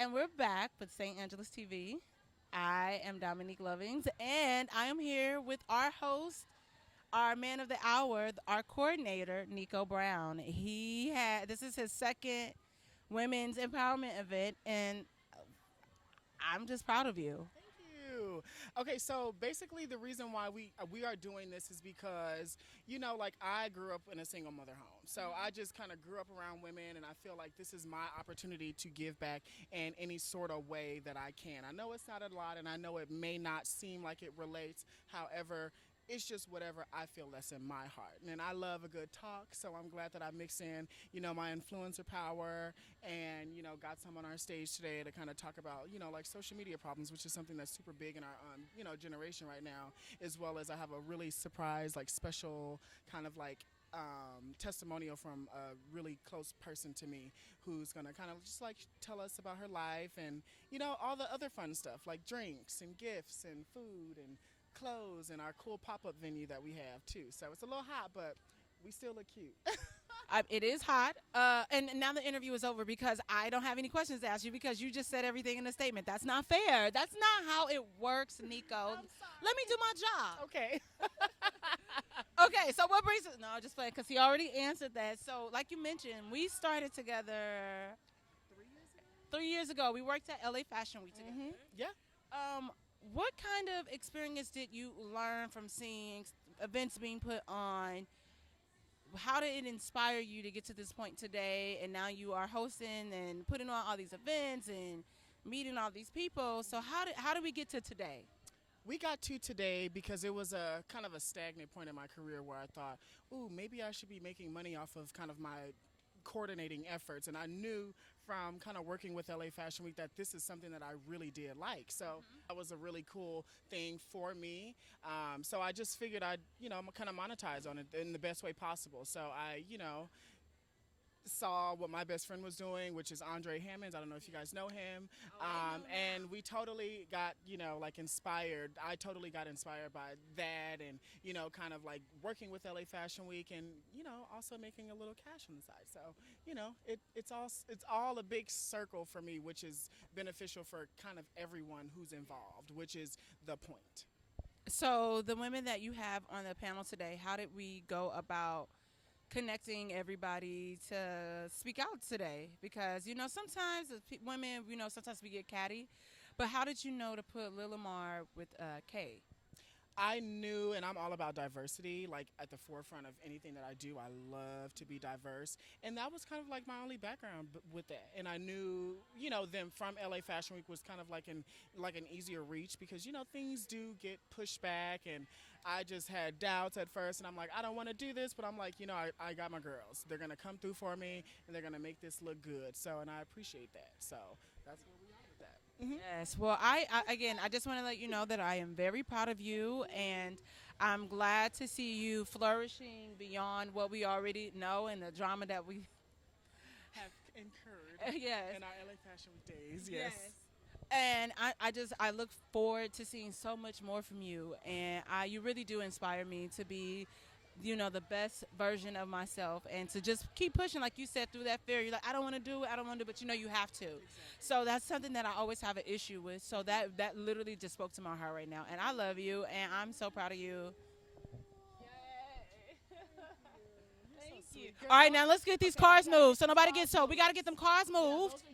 And we're back with St. Angela's TV. I am Dominique Lovings, and I am here with our host, our man of the hour, our coordinator, Niko Brown. This is his second women's empowerment event, and I'm just proud of you. You. Okay, so basically the reason why we are doing this is because like I grew up in a single mother home, so I just kind of grew up around women, and I feel like this is my opportunity to give back in any sort of way that I can. I know it's not a lot, and I know it may not seem like it relates. However, it's just whatever I feel that's in my heart. And I love a good talk, so I'm glad that I mix in, my influencer power and, got someone on our stage today to kind of talk about, like social media problems, which is something that's super big in our, generation right now, as well as I have a really surprise, like special kind of like testimonial from a really close person to me who's gonna kind of just like tell us about her life and all the other fun stuff like drinks and gifts and food and clothes and our cool pop-up venue that we have too. So it's a little hot, but we still look cute. It is hot, and now the interview is over because I don't have any questions to ask you because you just said everything in the statement. That's not fair. That's not how it works, Niko. Let me do my job. Okay. Okay, so what brings us? No, just playing because he already answered that. So, like you mentioned, we started together 3 years ago. 3 years ago. We worked at LA Fashion Week together. Yeah. What kind of experience did you learn from seeing events being put on? How did it inspire you to get to this point today? And now you are hosting and putting on all these events and meeting all these people. So how did we get to today? We got to today because it was a kind of a stagnant point in my career where I thought, ooh, maybe I should be making money off of kind of my coordinating efforts. And I knew from kind of working with LA Fashion Week that this is something that I really did like. So that was a really cool thing for me. So I just figured I'd, kind of monetize on it in the best way possible. So I, saw what my best friend was doing, which is Andre Hammonds. I don't know if you guys know him. And we totally got, like inspired. I totally got inspired by that and, kind of like working with LA Fashion Week and, also making a little cash on the side. So, it's all a big circle for me, which is beneficial for kind of everyone who's involved, which is the point. So the women that you have on the panel today, how did we go about connecting everybody to speak out today? Because sometimes as women, sometimes we get catty, but how did you know to put Lilamar with K? I knew, and I'm all about diversity, like at the forefront of anything that I do. I love to be diverse, and that was kind of like my only background with that. And I knew, them from LA Fashion Week was kind of like an easier reach because things do get pushed back, and I just had doubts at first, and I'm like, I don't want to do this, but I'm like, I got my girls. They're gonna come through for me, and they're gonna make this look good. So, and I appreciate that. So that's where we are with that. Yes. Well, I just want to let you know that I am very proud of you, and I'm glad to see you flourishing beyond what we already know and the drama that we Have incurred yes. in our LA Fashion Week days. Yes. And I look forward to seeing so much more from you, and you really do inspire me to be, the best version of myself, and to just keep pushing, like you said, through that fear. You're like, I don't want to do it, but you have to. Exactly. So that's something that I always have an issue with. So that literally just spoke to my heart right now, and I love you, and I'm so proud of you. Thank you. All right, now let's get these cars moved so nobody gets. So we got to get them cars moved.